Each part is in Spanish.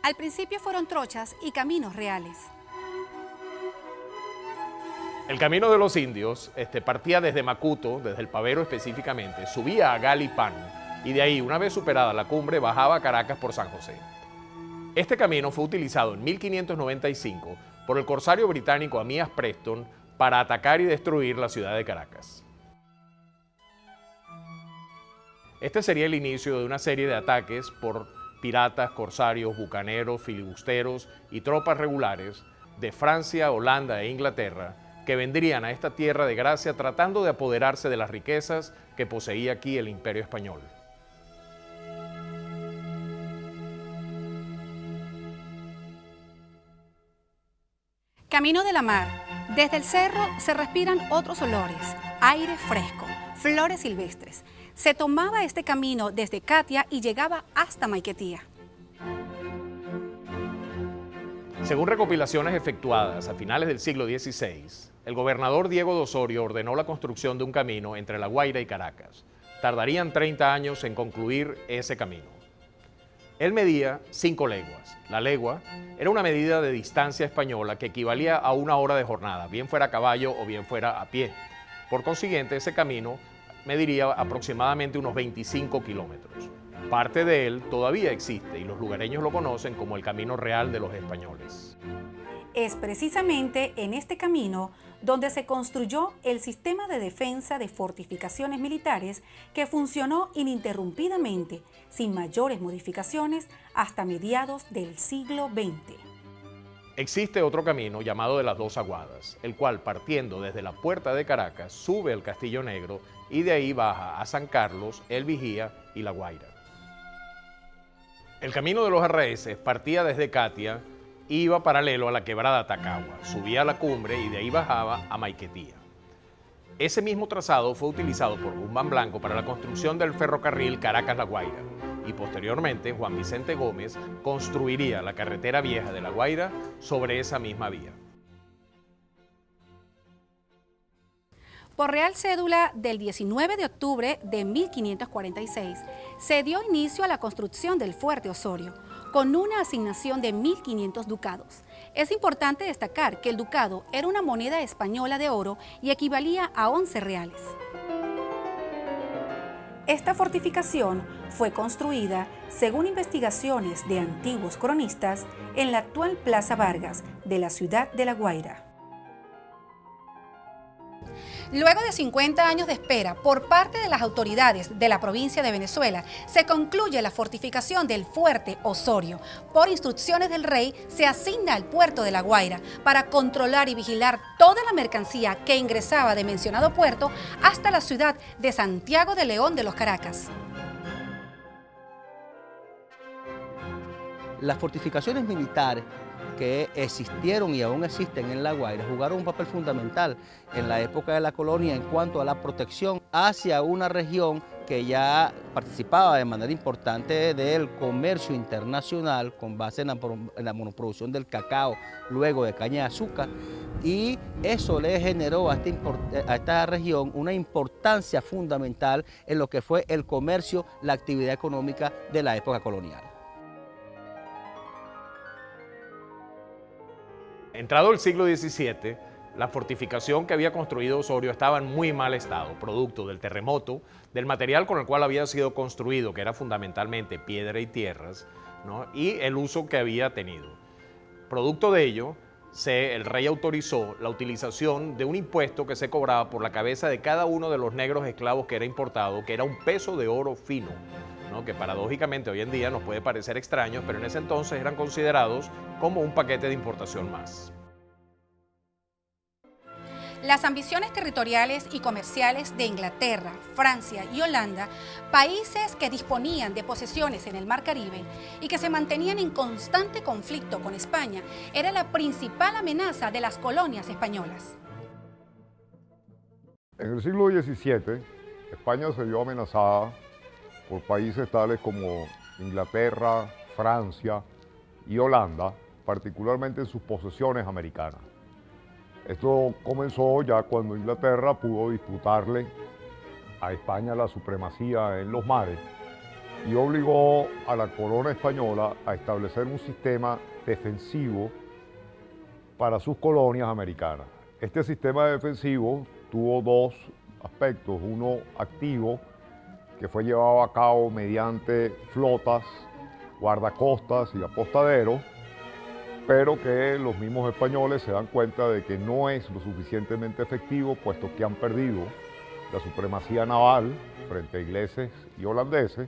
Al principio fueron trochas y caminos reales. El camino de los indios partía desde Macuto, desde el Pavero específicamente, subía a Galipán y de ahí, una vez superada la cumbre, bajaba a Caracas por San José. Este camino fue utilizado en 1595 por el corsario británico Amías Preston para atacar y destruir la ciudad de Caracas. Este sería el inicio de una serie de ataques por piratas, corsarios, bucaneros, filibusteros y tropas regulares de Francia, Holanda e Inglaterra que vendrían a esta tierra de gracia tratando de apoderarse de las riquezas que poseía aquí el Imperio Español. Camino de la mar. Desde el cerro se respiran otros olores, aire fresco, flores silvestres. Se tomaba este camino desde Catia y llegaba hasta Maiquetía. Según recopilaciones efectuadas a finales del siglo XVI, el gobernador Diego de Osorio ordenó la construcción de un camino entre La Guaira y Caracas. Tardarían 30 años en concluir ese camino. Él medía 5 leguas. La legua era una medida de distancia española que equivalía a 1 hora de jornada, bien fuera a caballo o bien fuera a pie. Por consiguiente, ese camino mediría aproximadamente unos 25 kilómetros. Parte de él todavía existe y los lugareños lo conocen como el Camino Real de los Españoles. Es precisamente en este camino donde se construyó el sistema de defensa de fortificaciones militares que funcionó ininterrumpidamente, sin mayores modificaciones, hasta mediados del siglo XX. Existe otro camino llamado de las Dos Aguadas, el cual, partiendo desde la Puerta de Caracas, sube al Castillo Negro y de ahí baja a San Carlos, El Vigía y La Guaira. El camino de los Arraeces partía desde Catia, iba paralelo a la quebrada Tacagua, subía a la cumbre y de ahí bajaba a Maiquetía. Ese mismo trazado fue utilizado por Guzmán Blanco para la construcción del ferrocarril Caracas-La Guaira y posteriormente Juan Vicente Gómez construiría la carretera vieja de La Guaira sobre esa misma vía. Por Real Cédula del 19 de octubre de 1546, se dio inicio a la construcción del Fuerte Osorio, con una asignación de 1.500 ducados. Es importante destacar que el ducado era una moneda española de oro y equivalía a 11 reales. Esta fortificación fue construida, según investigaciones de antiguos cronistas, en la actual Plaza Vargas de la ciudad de La Guaira. Luego de 50 años de espera por parte de las autoridades de la provincia de Venezuela, se concluye la fortificación del Fuerte Osorio. Por instrucciones del rey, se asigna al puerto de La Guaira para controlar y vigilar toda la mercancía que ingresaba de mencionado puerto hasta la ciudad de Santiago de León de los Caracas. Las fortificaciones militares que existieron y aún existen en La Guaira jugaron un papel fundamental en la época de la colonia en cuanto a la protección hacia una región que ya participaba de manera importante del comercio internacional con base en la monoproducción del cacao, luego de caña de azúcar, y eso le generó a esta región una importancia fundamental en lo que fue el comercio, la actividad económica de la época colonial. Entrado el siglo XVII, la fortificación que había construido Osorio estaba en muy mal estado, producto del terremoto, del material con el cual había sido construido, que era fundamentalmente piedra y tierras, ¿no? Y el uso que había tenido. Producto de ello, el rey autorizó la utilización de un impuesto que se cobraba por la cabeza de cada uno de los negros esclavos que era importado, que era un peso de oro fino, ¿no? Que paradójicamente hoy en día nos puede parecer extraño, pero en ese entonces eran considerados como un paquete de importación más. Las ambiciones territoriales y comerciales de Inglaterra, Francia y Holanda, países que disponían de posesiones en el Mar Caribe y que se mantenían en constante conflicto con España, era la principal amenaza de las colonias españolas. En el siglo XVII, España se vio amenazada por países tales como Inglaterra, Francia y Holanda, particularmente en sus posesiones americanas. Esto comenzó ya cuando Inglaterra pudo disputarle a España la supremacía en los mares y obligó a la corona española a establecer un sistema defensivo para sus colonias americanas. Este sistema defensivo tuvo dos aspectos, uno activo, que fue llevado a cabo mediante flotas, guardacostas y apostaderos, pero que los mismos españoles se dan cuenta de que no es lo suficientemente efectivo, puesto que han perdido la supremacía naval frente a ingleses y holandeses,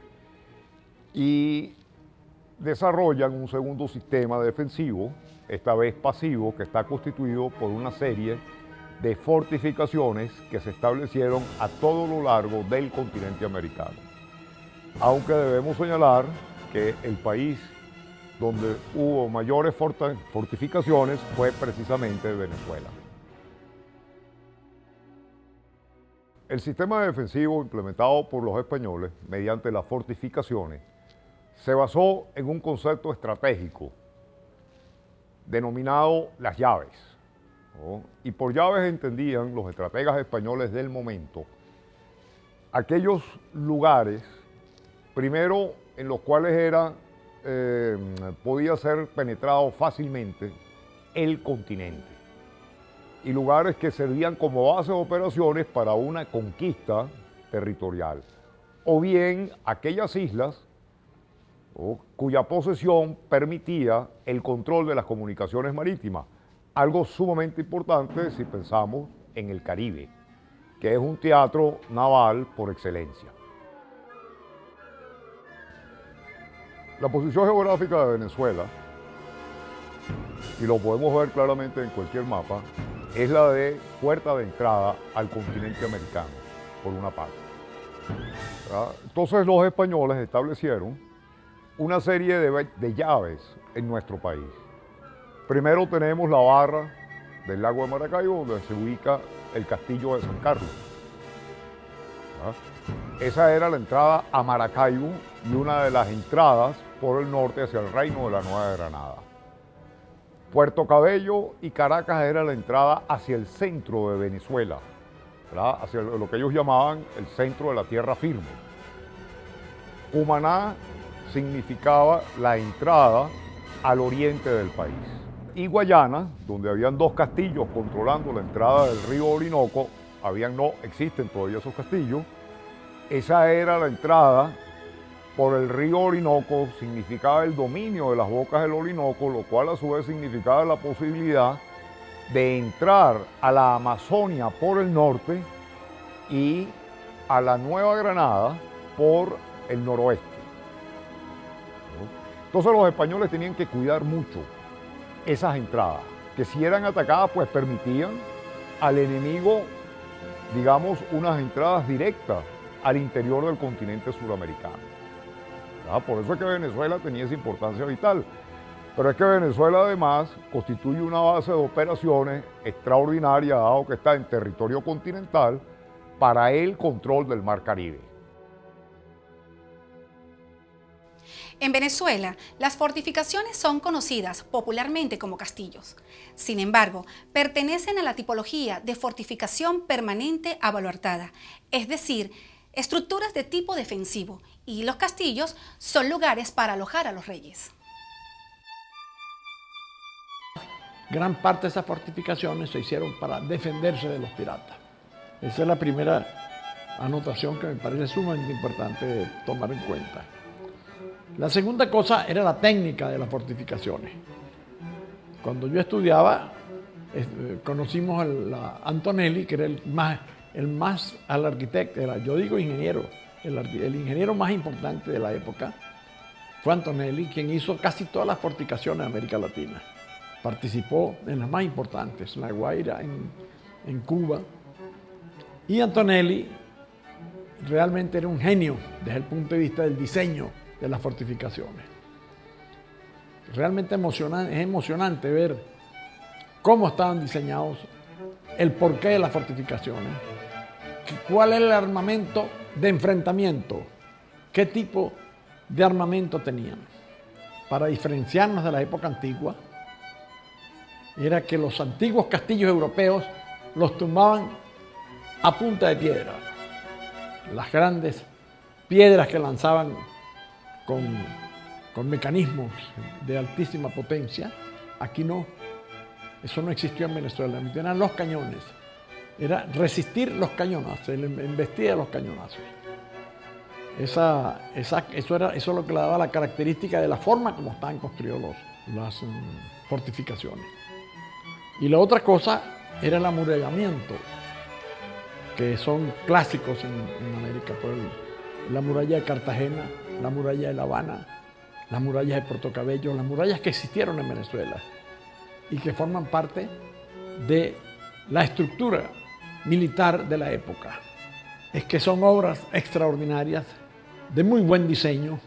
y desarrollan un segundo sistema defensivo, esta vez pasivo, que está constituido por una serie de fortificaciones que se establecieron a todo lo largo del continente americano. Aunque debemos señalar que el país donde hubo mayores fortificaciones fue precisamente Venezuela. El sistema defensivo implementado por los españoles mediante las fortificaciones se basó en un concepto estratégico denominado las llaves, ¿no? Y por llaves entendían los estrategas españoles del momento aquellos lugares, primero en los cuales podía ser penetrado fácilmente el continente, y lugares que servían como base de operaciones para una conquista territorial, o bien aquellas islas cuya posesión permitía el control de las comunicaciones marítimas, algo sumamente importante si pensamos en el Caribe, que es un teatro naval por excelencia. La posición geográfica de Venezuela, y lo podemos ver claramente en cualquier mapa, es la de puerta de entrada al continente americano, por una parte. Entonces los españoles establecieron una serie de llaves en nuestro país. Primero tenemos la barra del lago de Maracaibo, donde se ubica el castillo de San Carlos. Esa era la entrada a Maracaibo y una de las entradas por el norte hacia el Reino de la Nueva Granada. Puerto Cabello y Caracas era la entrada hacia el centro de Venezuela, ¿verdad? Hacia lo que ellos llamaban el centro de la tierra firme. Cumaná significaba la entrada al oriente del país. Y Guayana, donde habían dos castillos controlando la entrada del río Orinoco, existen todavía esos castillos, esa era la entrada por el río Orinoco, significaba el dominio de las bocas del Orinoco, lo cual a su vez significaba la posibilidad de entrar a la Amazonia por el norte y a la Nueva Granada por el noroeste. Entonces los españoles tenían que cuidar mucho esas entradas, que si eran atacadas, pues permitían al enemigo, digamos, unas entradas directas al interior del continente suramericano. Por eso es que Venezuela tenía esa importancia vital. Pero es que Venezuela además constituye una base de operaciones extraordinaria, dado que está en territorio continental, para el control del Mar Caribe. En Venezuela, las fortificaciones son conocidas popularmente como castillos. Sin embargo, pertenecen a la tipología de fortificación permanente abaluartada, es decir, estructuras de tipo defensivo, y los castillos son lugares para alojar a los reyes. Gran parte de esas fortificaciones se hicieron para defenderse de los piratas. Esa es la primera anotación que me parece sumamente importante tomar en cuenta. La segunda cosa era la técnica de las fortificaciones. Cuando yo estudiaba, conocimos a Antonelli, que era al arquitecto, yo digo ingeniero, el ingeniero más importante de la época fue Antonelli, quien hizo casi todas las fortificaciones de América Latina. Participó en las más importantes, en La Guaira, en Cuba. Y Antonelli realmente era un genio desde el punto de vista del diseño de las fortificaciones. Realmente es emocionante ver cómo estaban diseñados, el porqué de las fortificaciones, cuál es el armamento de enfrentamiento, qué tipo de armamento tenían. Para diferenciarnos de la época antigua, era que los antiguos castillos europeos los tumbaban a punta de piedra. Las grandes piedras que lanzaban con mecanismos de altísima potencia. Aquí no, eso no existió en Venezuela, eran los cañones, era resistir los cañonazos, el embestida de los cañonazos. Eso es lo que le daba la característica de la forma como estaban construidas las fortificaciones. Y la otra cosa era el amurallamiento, que son clásicos en América, la muralla de Cartagena, la muralla de La Habana, las murallas de Puerto Cabello, las murallas que existieron en Venezuela y que forman parte de la estructura militar de la época. Es que son obras extraordinarias, de muy buen diseño,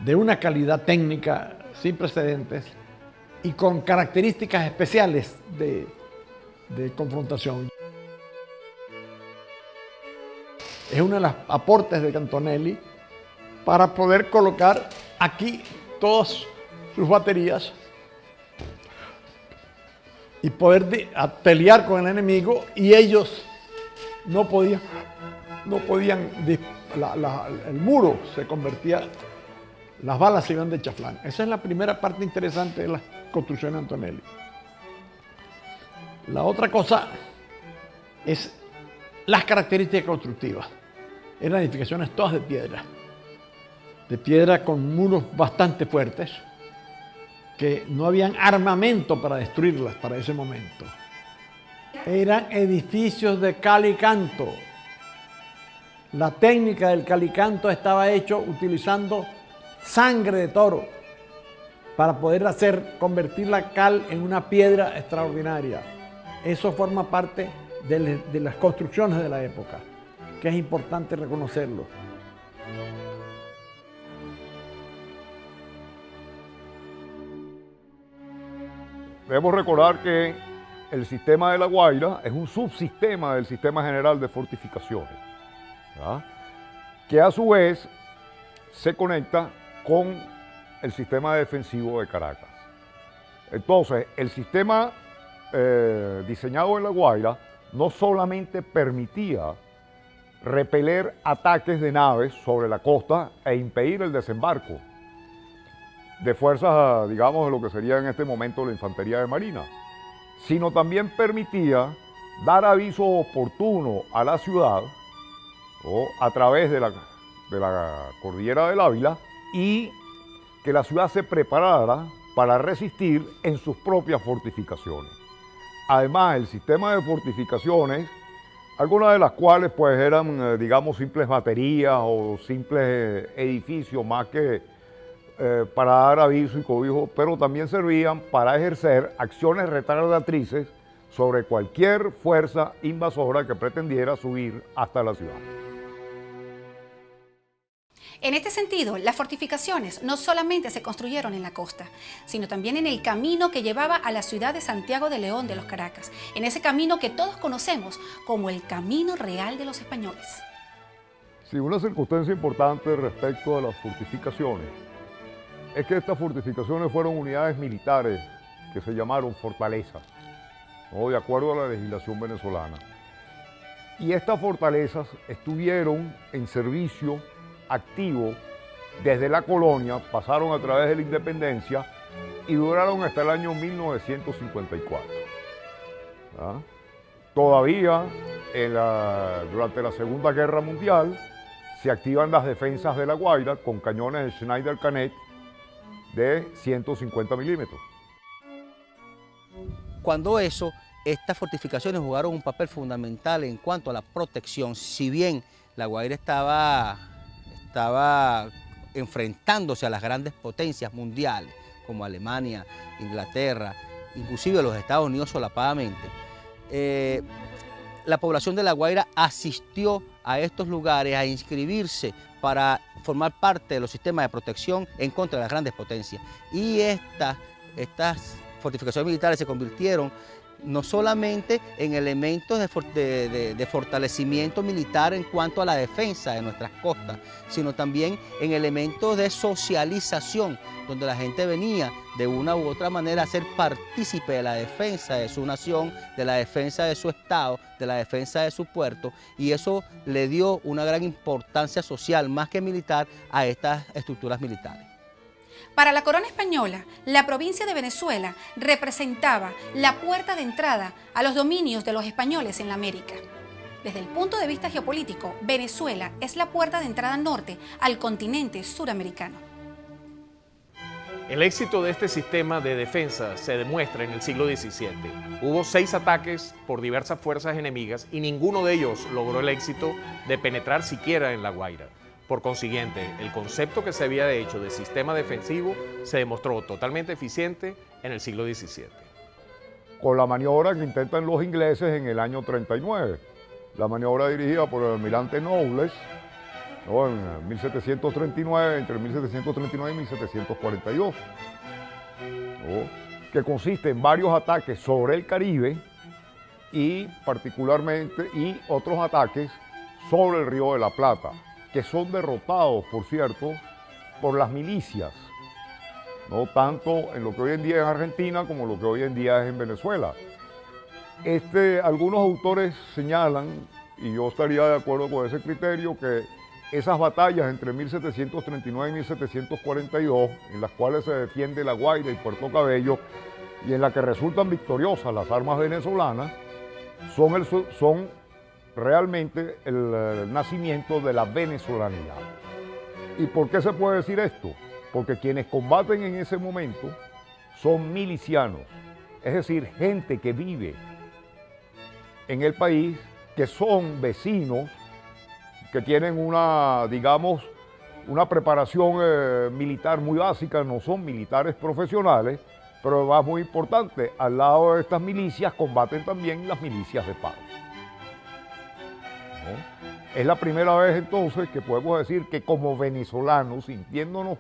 de una calidad técnica sin precedentes y con características especiales de confrontación. Es uno de los aportes de Antonelli para poder colocar aquí todas sus baterías y poder pelear con el enemigo, y ellos no podían, el muro se convertía, las balas se iban de chaflán. Esa es la primera parte interesante de la construcción de Antonelli. La otra cosa es las características constructivas. Eran edificaciones todas de piedra con muros bastante fuertes, que no habían armamento para destruirlas para ese momento. Eran edificios de cal y canto. La técnica del cal y canto estaba hecho utilizando sangre de toro para poder convertir la cal en una piedra extraordinaria. Eso forma parte de las construcciones de la época, que es importante reconocerlo. Debemos recordar que el sistema de La Guaira es un subsistema del sistema general de fortificaciones, ¿verdad?, que a su vez se conecta con el sistema defensivo de Caracas. Entonces, el sistema diseñado en La Guaira no solamente permitía repeler ataques de naves sobre la costa e impedir el desembarco de fuerzas, digamos, de lo que sería en este momento la infantería de marina, sino también permitía dar aviso oportuno a la ciudad, o a través de la cordillera del Ávila, y que la ciudad se preparara para resistir en sus propias fortificaciones. Además, el sistema de fortificaciones, algunas de las cuales pues eran, digamos, simples baterías o simples edificios más que para dar aviso y cobijo, pero también servían para ejercer acciones retardatrices sobre cualquier fuerza invasora que pretendiera subir hasta la ciudad. En este sentido, las fortificaciones no solamente se construyeron en la costa, sino también en el camino que llevaba a la ciudad de Santiago de León de los Caracas, en ese camino que todos conocemos como el Camino Real de los Españoles. Sí, una circunstancia importante respecto a las fortificaciones es que estas fortificaciones fueron unidades militares que se llamaron fortalezas, ¿no?, de acuerdo a la legislación venezolana. Y estas fortalezas estuvieron en servicio activo desde la colonia, pasaron a través de la independencia y duraron hasta el año 1954. ¿Ah? Todavía durante la Segunda Guerra Mundial se activan las defensas de La Guaira con cañones de Schneider Canet de 150 milímetros. Cuando estas fortificaciones jugaron un papel fundamental en cuanto a la protección, si bien La Guaira estaba enfrentándose a las grandes potencias mundiales como Alemania, Inglaterra, inclusive los Estados Unidos solapadamente, la población de La Guaira asistió a estos lugares a inscribirse para formar parte de los sistemas de protección en contra de las grandes potencias. Y estas fortificaciones militares se convirtieron no solamente en elementos de fortalecimiento militar en cuanto a la defensa de nuestras costas, sino también en elementos de socialización, donde la gente venía de una u otra manera a ser partícipe de la defensa de su nación, de la defensa de su estado, de la defensa de su puerto, y eso le dio una gran importancia social, más que militar, a estas estructuras militares. Para la corona española, la provincia de Venezuela representaba la puerta de entrada a los dominios de los españoles en la América. Desde el punto de vista geopolítico, Venezuela es la puerta de entrada norte al continente suramericano. El éxito de este sistema de defensa se demuestra en el siglo XVII. Hubo 6 ataques por diversas fuerzas enemigas y ninguno de ellos logró el éxito de penetrar siquiera en La Guaira. Por consiguiente, el concepto que se había hecho de sistema defensivo se demostró totalmente eficiente en el siglo XVII. Con la maniobra que intentan los ingleses en el año 39, la maniobra dirigida por el almirante Knowles, ¿no?, en 1739, entre 1739 y 1742, ¿no?, que consiste en varios ataques sobre el Caribe y particularmente otros ataques sobre el Río de la Plata, que son derrotados, por cierto, por las milicias, ¿no?, tanto en lo que hoy en día es Argentina como lo que hoy en día es en Venezuela. Algunos autores señalan, y yo estaría de acuerdo con ese criterio, que esas batallas entre 1739 y 1742, en las cuales se defiende La Guaira y Puerto Cabello, y en las que resultan victoriosas las armas venezolanas, son realmente el nacimiento de la venezolanidad. ¿Y por qué se puede decir esto? Porque quienes combaten en ese momento son milicianos, es decir, gente que vive en el país, que son vecinos, que tienen una preparación militar muy básica, no son militares profesionales, pero más muy importante, al lado de estas milicias combaten también las milicias de paro. ¿No? Es la primera vez entonces que podemos decir que como venezolanos, sintiéndonos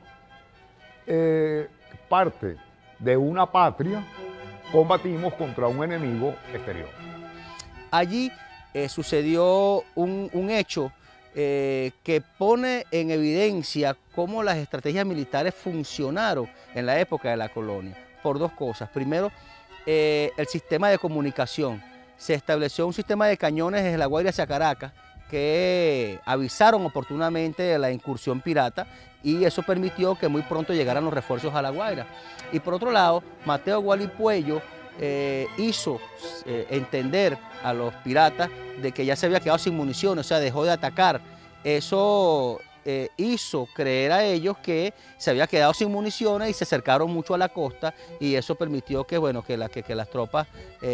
parte de una patria, combatimos contra un enemigo exterior. Allí sucedió un hecho que pone en evidencia cómo las estrategias militares funcionaron en la época de la colonia, por 2 cosas. Primero, el sistema de comunicación. Se estableció un sistema de cañones desde La Guaira hacia Caracas que avisaron oportunamente de la incursión pirata, y eso permitió que muy pronto llegaran los refuerzos a La Guaira. Y por otro lado, Mateo Gualipuello hizo entender a los piratas de que ya se había quedado sin munición, o sea, dejó de atacar. Eso hizo creer a ellos que se había quedado sin municiones y se acercaron mucho a la costa, y eso permitió que las tropas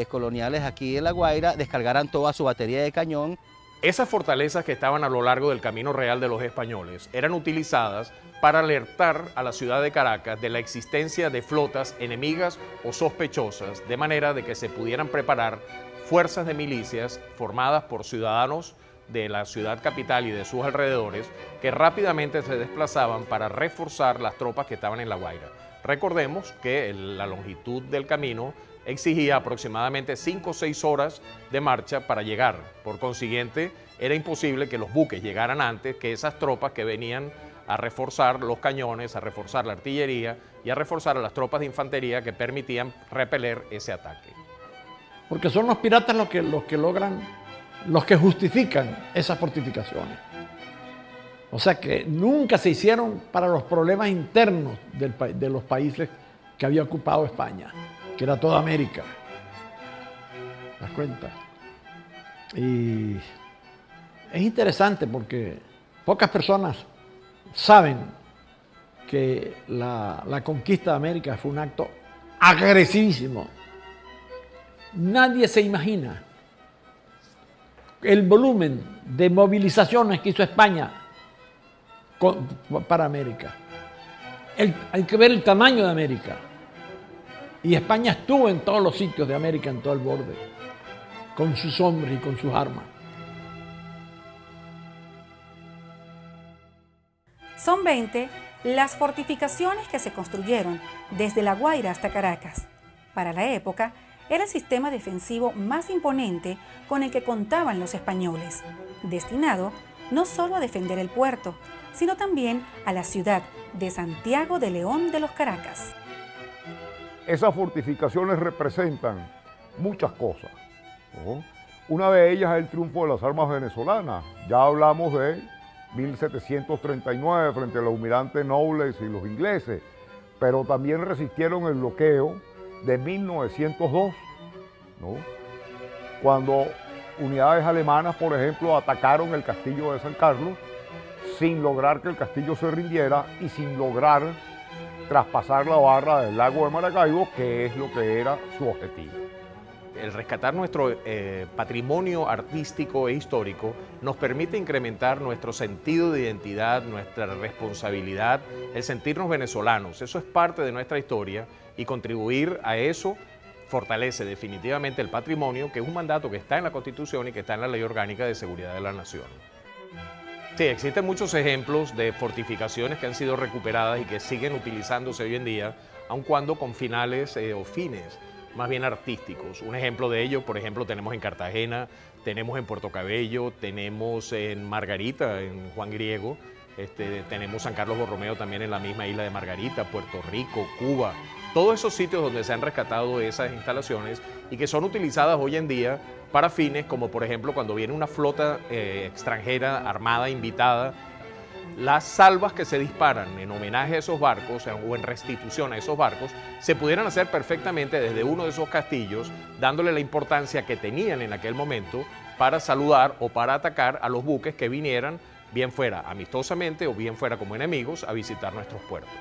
coloniales aquí en La Guaira descargaran toda su batería de cañón. Esas fortalezas que estaban a lo largo del camino real de los españoles eran utilizadas para alertar a la ciudad de Caracas de la existencia de flotas enemigas o sospechosas, de manera de que se pudieran preparar fuerzas de milicias formadas por ciudadanos de la ciudad capital y de sus alrededores, que rápidamente se desplazaban para reforzar las tropas que estaban en La Guaira. Recordemos que la longitud del camino exigía aproximadamente 5 o 6 horas de marcha para llegar. Por consiguiente, era imposible que los buques llegaran antes que esas tropas que venían a reforzar los cañones, a reforzar la artillería y a reforzar a las tropas de infantería que permitían repeler ese ataque. Porque son los piratas los que justifican esas fortificaciones. O sea que nunca se hicieron para los problemas internos de los países que había ocupado España, que era toda América. ¿Te das cuenta? Y es interesante porque pocas personas saben que la conquista de América fue un acto agresivísimo. Nadie se imagina el volumen de movilizaciones que hizo España para América. Hay que ver el tamaño de América. Y España estuvo en todos los sitios de América, en todo el borde, con sus hombres y con sus armas. Son 20 las fortificaciones que se construyeron desde La Guaira hasta Caracas. Para la época, era el sistema defensivo más imponente con el que contaban los españoles, destinado no solo a defender el puerto, sino también a la ciudad de Santiago de León de los Caracas. Esas fortificaciones representan muchas cosas, ¿no? Una de ellas es el triunfo de las armas venezolanas. Ya hablamos de 1739 frente a los almirantes Knowles y los ingleses, pero también resistieron el bloqueo de 1902, ¿no? Cuando unidades alemanas, por ejemplo, atacaron el castillo de San Carlos sin lograr que el castillo se rindiera y sin lograr traspasar la barra del lago de Maracaibo, que es lo que era su objetivo. El rescatar nuestro patrimonio artístico e histórico nos permite incrementar nuestro sentido de identidad, nuestra responsabilidad, el sentirnos venezolanos. Eso es parte de nuestra historia y contribuir a eso fortalece definitivamente el patrimonio, que es un mandato que está en la Constitución y que está en la Ley Orgánica de Seguridad de la Nación. Sí, existen muchos ejemplos de fortificaciones que han sido recuperadas y que siguen utilizándose hoy en día, aun cuando con finales o fines más bien artísticos. Un ejemplo de ello, por ejemplo, tenemos en Cartagena, tenemos en Puerto Cabello, tenemos en Margarita, en Juan Griego, tenemos San Carlos Borromeo también en la misma isla de Margarita, Puerto Rico, Cuba, todos esos sitios donde se han rescatado esas instalaciones y que son utilizadas hoy en día para fines como, por ejemplo, cuando viene una flota extranjera armada invitada, las salvas que se disparan en homenaje a esos barcos o en restitución a esos barcos se pudieran hacer perfectamente desde uno de esos castillos, dándole la importancia que tenían en aquel momento para saludar o para atacar a los buques que vinieran, bien fuera amistosamente o bien fuera como enemigos, a visitar nuestros puertos.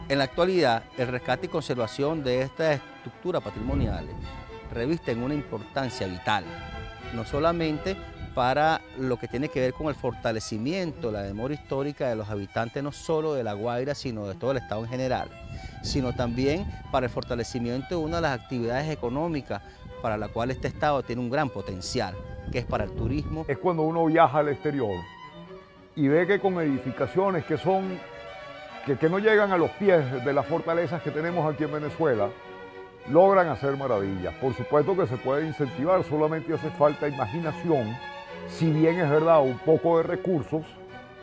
En la actualidad, el rescate y conservación de estas estructuras patrimoniales revisten una importancia vital, no solamente para lo que tiene que ver con el fortalecimiento, la memoria histórica de los habitantes no solo de La Guaira, sino de todo el Estado en general, sino también para el fortalecimiento de una de las actividades económicas para la cual este Estado tiene un gran potencial, que es para el turismo. Es cuando uno viaja al exterior y ve que con edificaciones que no llegan a los pies de las fortalezas que tenemos aquí en Venezuela, logran hacer maravillas. Por supuesto que se puede incentivar, solamente hace falta imaginación, si bien es verdad un poco de recursos,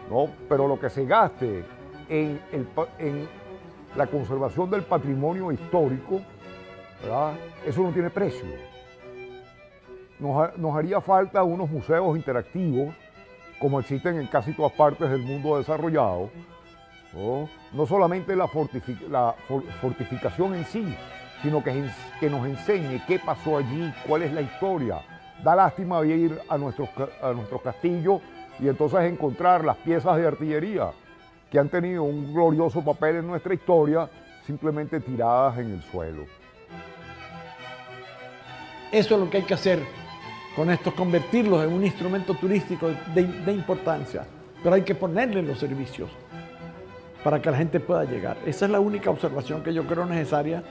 ¿no? Pero lo que se gaste en la conservación del patrimonio histórico, ¿verdad? Eso no tiene precio. Nos haría falta unos museos interactivos, como existen en casi todas partes del mundo desarrollado, ¿no? No solamente la fortificación en sí, sino que nos enseñe qué pasó allí, cuál es la historia. Da lástima ir a nuestros castillos y entonces encontrar las piezas de artillería que han tenido un glorioso papel en nuestra historia, simplemente tiradas en el suelo. Eso es lo que hay que hacer con esto, convertirlos en un instrumento turístico de importancia, pero hay que ponerle los servicios para que la gente pueda llegar. Esa es la única observación que yo creo necesaria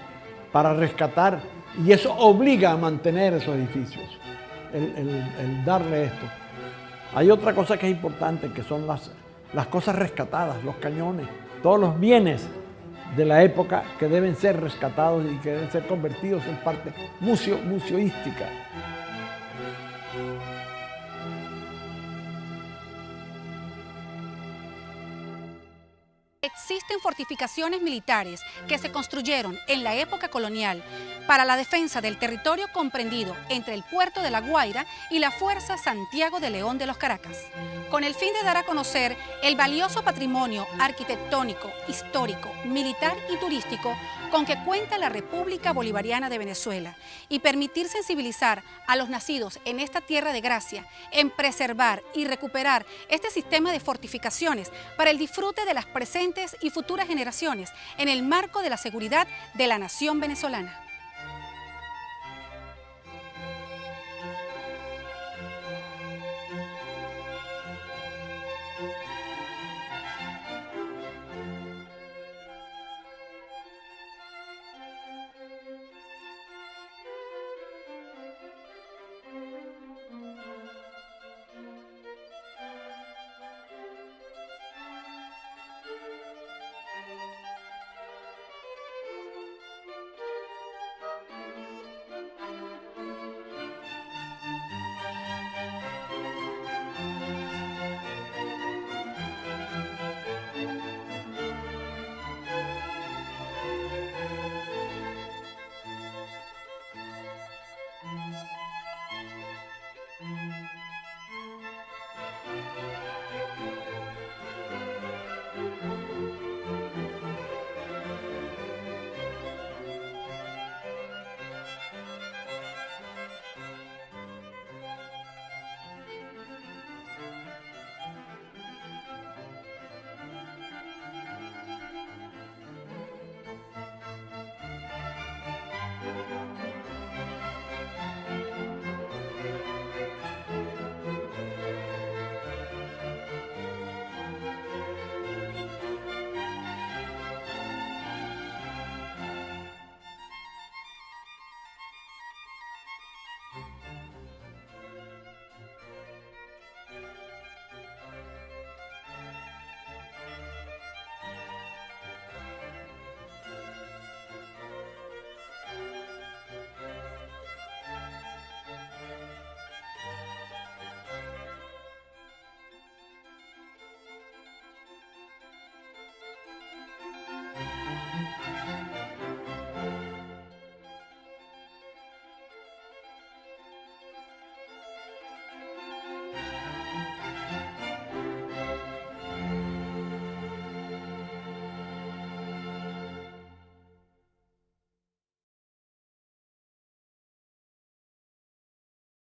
para rescatar, y eso obliga a mantener esos edificios, el darle esto. Hay otra cosa que es importante, que son las cosas rescatadas, los cañones, todos los bienes de la época que deben ser rescatados y que deben ser convertidos en parte museística. Existen fortificaciones militares que se construyeron en la época colonial para la defensa del territorio comprendido entre el puerto de La Guaira y la Fuerza Santiago de León de los Caracas, con el fin de dar a conocer el valioso patrimonio arquitectónico, histórico, militar y turístico con que cuenta la República Bolivariana de Venezuela y permitir sensibilizar a los nacidos en esta tierra de gracia en preservar y recuperar este sistema de fortificaciones para el disfrute de las presentes y futuras generaciones en el marco de la seguridad de la nación venezolana.